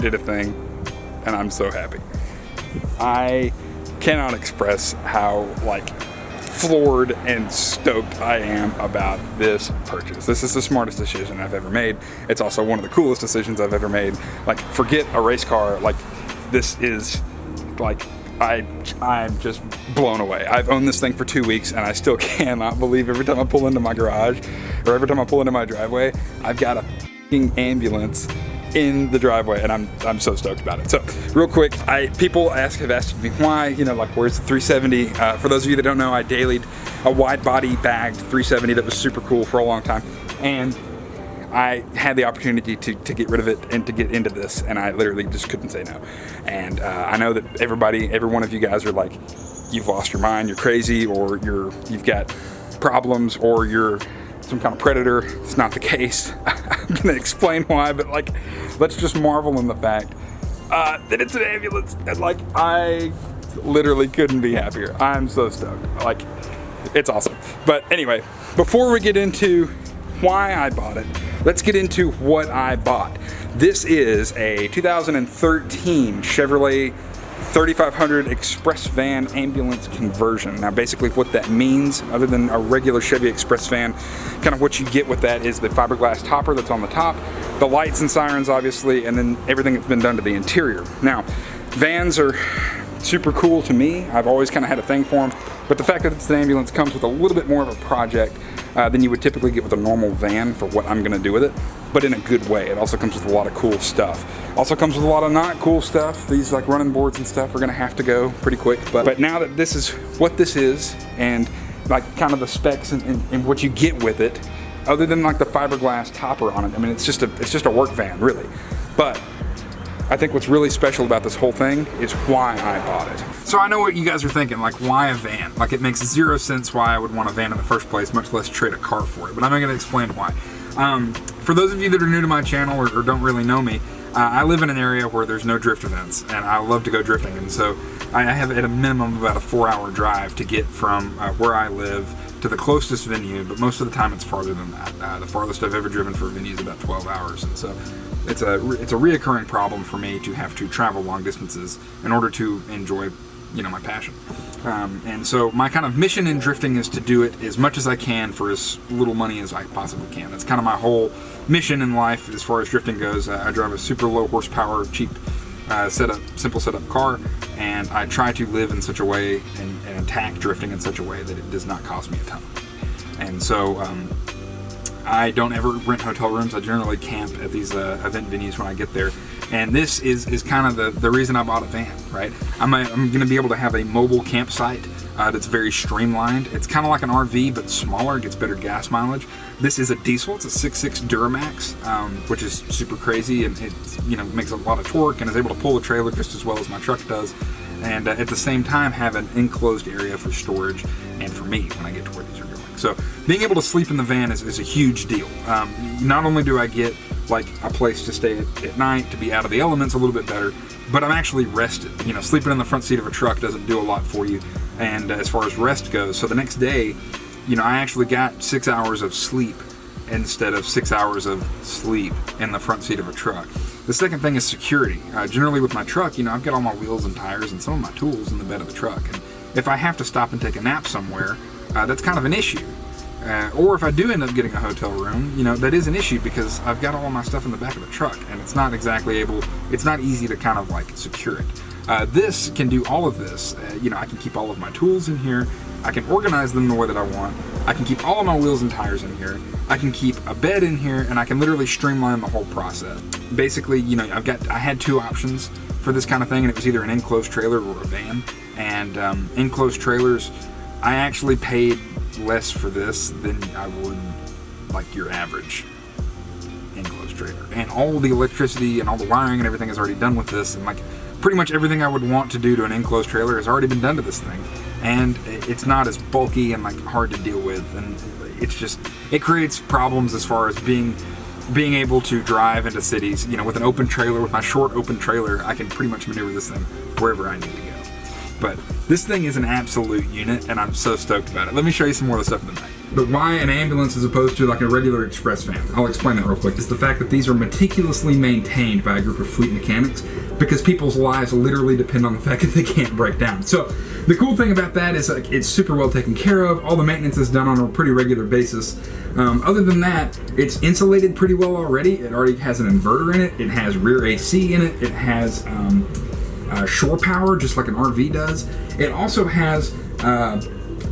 did a thing, and I'm so happy. I cannot express how like floored and stoked I am about this purchase. This is the smartest decision I've ever made. It's also one of the coolest decisions I've ever made. Like, forget a race car. Like, this is like, I'm just blown away. I've owned this thing for 2 weeks and I still cannot believe every time I pull into my garage or every time I pull into my driveway, I've got a f***ing ambulance in the driveway, and I'm so stoked about it. So real quick, people have asked me why, you know, like, where's the 370? For those of you that don't know, I dailied a wide body bagged 370 that was super cool for a long time, and I had the opportunity to get rid of it and to get into this, and I literally just couldn't say no. And I know that every one of you guys are like, you've lost your mind, you're crazy, or you've got problems, or you're some kind of predator. It's not the case. I'm gonna explain why, but like, let's just marvel in the fact that it's an ambulance, and like, I literally couldn't be happier. I'm so stoked. Like, it's awesome. But anyway, before we get into why I bought it, let's get into what I bought. This is a 2013 Chevrolet 3500 Express Van ambulance conversion. Now basically what that means, other than a regular Chevy Express Van, kind of what you get with that is the fiberglass topper that's on the top, the lights and sirens obviously, and then everything that's been done to the interior. Now, vans are super cool to me. I've always kind of had a thing for them, but the fact that it's an ambulance comes with a little bit more of a project than you would typically get with a normal van for what I'm gonna do with it, but in a good way. It also comes with a lot of cool stuff. Also comes with a lot of not cool stuff. These like running boards and stuff are gonna have to go pretty quick, but now that this is what this is, and like kind of the specs and what you get with it, other than like the fiberglass topper on it, I mean, it's just a work van, really. But I think what's really special about this whole thing is why I bought it. So I know what you guys are thinking, like, why a van? Like, it makes 0 sense why I would want a van in the first place, much less trade a car for it, but I'm not gonna explain why. For those of you that are new to my channel or don't really know me, I live in an area where there's no drift events, and I love to go drifting, and so I have at a minimum about a 4-hour drive to get from where I live to the closest venue, but most of the time it's farther than that. The farthest I've ever driven for a venue is about 12 hours, and so it's a reoccurring problem for me to have to travel long distances in order to enjoy, you know, my passion. And so my kind of mission in drifting is to do it as much as I can for as little money as I possibly can. That's kind of my whole mission in life as far as drifting goes. I drive a super low horsepower, cheap simple setup car, and I try to live in such a way and attack drifting in such a way that it does not cost me a ton. And so I don't ever rent hotel rooms. I generally camp at these event venues when I get there. And this is kind of the reason I bought a van, right? I'm going to be able to have a mobile campsite that's very streamlined. It's kind of like an RV, but smaller. It gets better gas mileage. This is a diesel. It's a 6.6 Duramax, which is super crazy, and it, you know, makes a lot of torque and is able to pull the trailer just as well as my truck does. And at the same time have an enclosed area for storage and for me when I get to where these are going. So being able to sleep in the van is a huge deal. Not only do I get like a place to stay at night, to be out of the elements a little bit better, but I'm actually rested. You know, sleeping in the front seat of a truck doesn't do a lot for you, and as far as rest goes, so the next day, you know, I actually got 6 hours of sleep instead of 6 hours of sleep in the front seat of a truck. The second thing is security. Generally with my truck, you know, I've got all my wheels and tires and some of my tools in the bed of the truck, and if I have to stop and take a nap somewhere, that's kind of an issue. Or if I do end up getting a hotel room, you know, that is an issue because I've got all my stuff in the back of the truck, and it's not easy to kind of like secure it. This can do all of this. You know, I can keep all of my tools in here. I can organize them the way that I want. I can keep all of my wheels and tires in here. I can keep a bed in here, and I can literally streamline the whole process. Basically, you know, I had 2 options for this kind of thing, and it was either an enclosed trailer or a van. And enclosed trailers, I actually paid less for this than I would like your average enclosed trailer, and all the electricity and all the wiring and everything is already done with this, and like pretty much everything I would want to do to an enclosed trailer has already been done to this thing, and it's not as bulky and like hard to deal with, and it creates problems as far as being able to drive into cities. You know, with an open trailer, with my short open trailer, I can pretty much maneuver this thing wherever I need to go. But this thing is an absolute unit, and I'm so stoked about it. Let me show you some more of the stuff in the back. the why an ambulance as opposed to like a regular express van. I'll explain that real quick. It's the fact that these are meticulously maintained by a group of fleet mechanics because people's lives literally depend on the fact that they can't break down. So the cool thing about that is like it's super well taken care of. All the maintenance is done on a pretty regular basis. Other than that, it's insulated pretty well already. It already has an inverter in it. It has rear AC in it. It has shore power, just like an RV does. It also has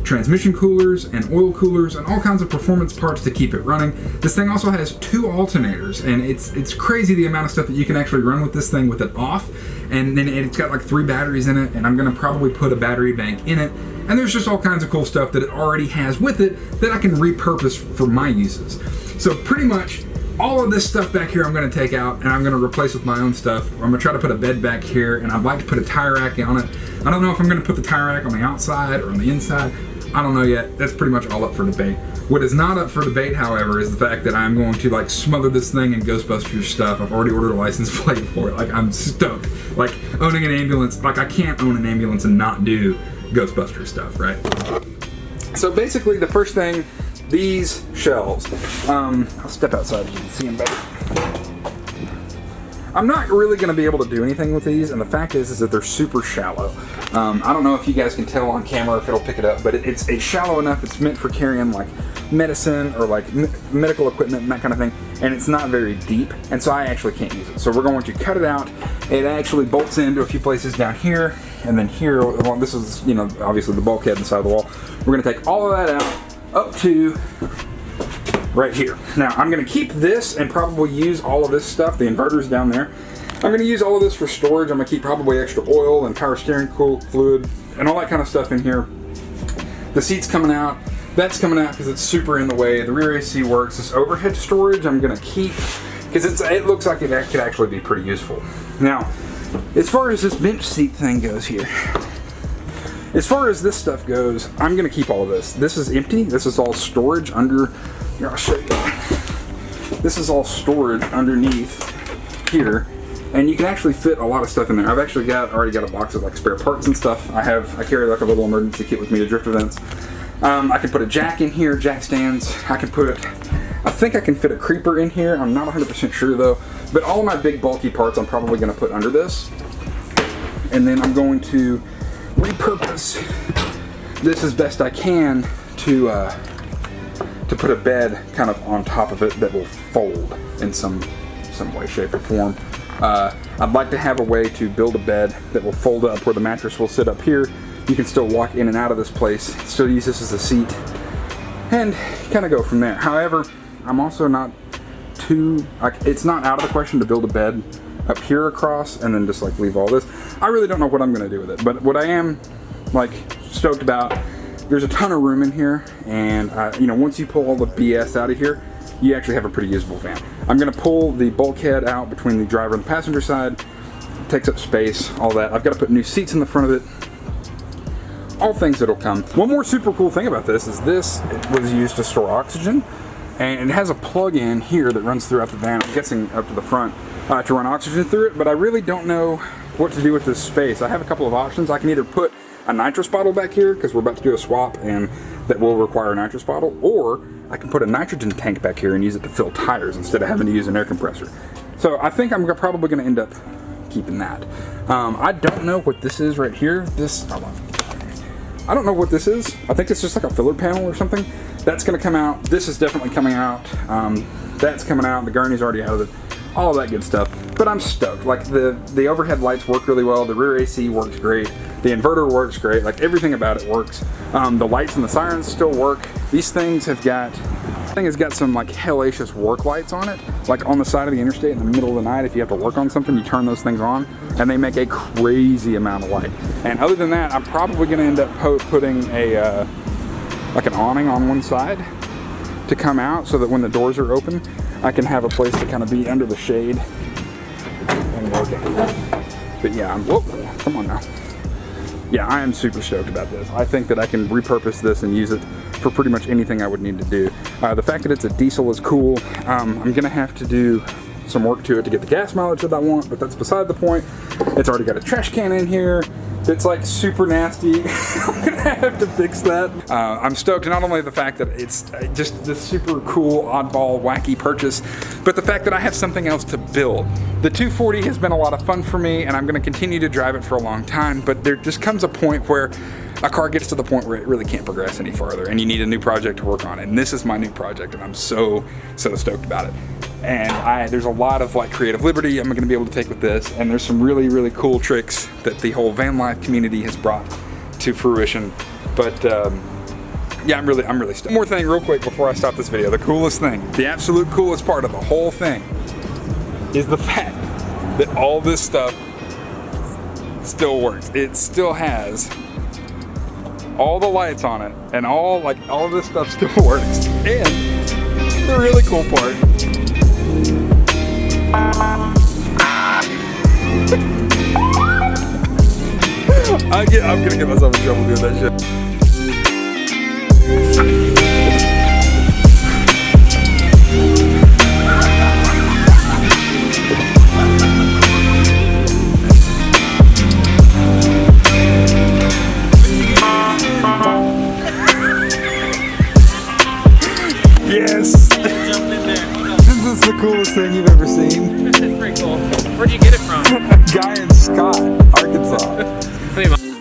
transmission coolers and oil coolers and all kinds of performance parts to keep it running. This thing also has 2 alternators, and it's crazy the amount of stuff that you can actually run with this thing with it off. And then it's got like 3 batteries in it, and I'm gonna probably put a battery bank in it. And there's just all kinds of cool stuff that it already has with it that I can repurpose for my uses. So pretty much all of this stuff back here I'm going to take out and I'm going to replace with my own stuff. I'm going to try to put a bed back here, and I'd like to put a tire rack on it. I don't know if I'm going to put the tire rack on the outside or on the inside. I don't know yet. That's pretty much all up for debate. What is not up for debate, however, is the fact that I'm going to like smother this thing in Ghostbusters stuff. I've already ordered a license plate for it. Like, I'm stoked. Like, owning an ambulance, like I can't own an ambulance and not do Ghostbusters stuff, right? So basically the first thing, these shelves. I'll step outside so you can see them better. I'm not really going to be able to do anything with these, and the fact is that they're super shallow. I don't know if you guys can tell on camera if it'll pick it up, but it's shallow enough. It's meant for carrying like medicine or like medical equipment and that kind of thing, and it's not very deep, and so I actually can't use it. So we're going to cut it out. It actually bolts into a few places down here, and then here. Well, this is, you know, obviously the bulkhead inside of the wall. We're going to take all of that out up to right here. Now I'm going to keep this and probably use all of this stuff. The inverter's down there. I'm going to use all of this for storage. I'm going to keep probably extra oil and power steering fluid and all that kind of stuff in here. The seat's coming out. That's coming out because it's super in the way. The rear AC works. This overhead storage I'm going to keep because it looks like it could actually be pretty useful. Now, as far as this bench seat thing goes here, as far as this stuff goes, I'm going to keep all of this. This is empty. This is all storage under, here, I'll show you. This is all storage underneath here, and you can actually fit a lot of stuff in there. I've actually already got a box of like spare parts and stuff. I carry like a little emergency kit with me to drift events. I can put a jack in here, jack stands. I think I can fit a creeper in here. I'm not 100% sure though, but all of my big bulky parts I'm probably going to put under this, and then I'm going to repurpose this as best I can to put a bed kind of on top of it that will fold in some way, shape, or form. I'd like to have a way to build a bed that will fold up where the mattress will sit up here. You can still walk in and out of this place, still use this as a seat, and kind of go from there. However, I'm also not it's not out of the question to build a bed up here across and then just like leave all this. I really don't know what I'm going to do with it, but what I am like stoked about, there's a ton of room in here, and you know, once you pull all the BS out of here, you actually have a pretty usable van. I'm going to pull the bulkhead out between the driver and the passenger side. It takes up space, all that. I've got to put new seats in the front of it. All things that'll come. One more super cool thing about this is it was used to store oxygen, and it has a plug-in here that runs throughout the van, I'm guessing up to the front, to run oxygen through it, but I really don't know what to do with this space. I have a couple of options. I can either put a nitrous bottle back here, because we're about to do a swap and that will require a nitrous bottle, or I can put a nitrogen tank back here and use it to fill tires instead of having to use an air compressor. So I think I'm probably going to end up keeping that. I don't know what this is right here. I don't know what this is. I think it's just like a filler panel or something. That's going to come out. This is definitely coming out. That's coming out. The gurney's already out of it. All of that good stuff. But I'm stoked. Like the overhead lights work really well. The rear AC works great. The inverter works great. Like everything about it works. The lights and the sirens still work. These things have got, has got some like hellacious work lights on it. Like on the side of the interstate in the middle of the night, if you have to work on something, you turn those things on and they make a crazy amount of light. And other than that, I'm probably going to end up putting a like an awning on one side to come out so that when the doors are open, I can have a place to kind of be under the shade and working. But yeah, whoa, come on now. Yeah, I am super stoked about this. I think that I can repurpose this and use it for pretty much anything I would need to do. The fact that it's a diesel is cool. I'm gonna have to do some work to it to get the gas mileage that I want, but that's beside the point. It's already got a trash can in here. It's like super nasty. I'm gonna have to fix that. I'm stoked, not only the fact that it's just this super cool, oddball, wacky purchase, but the fact that I have something else to build. The 240 has been a lot of fun for me, and I'm gonna continue to drive it for a long time, but there just comes a point where a car gets to the point where it really can't progress any farther, and you need a new project to work on, and this is my new project, and I'm so stoked about it. And there's a lot of like creative liberty I'm gonna be able to take with this, and there's some really cool tricks that the whole van life community has brought to fruition. But yeah, I'm really stoked. One more thing real quick before I stop this video. The coolest thing, the absolute coolest part of the whole thing is the fact that all this stuff still works. It still has all the lights on it, and all of this stuff still works. And the really cool part, I'm gonna get myself in trouble doing that shit. Yes! Jump in there. This is the coolest thing you've ever seen. This is pretty cool. Where'd you get it from? A guy in Scott, Arkansas.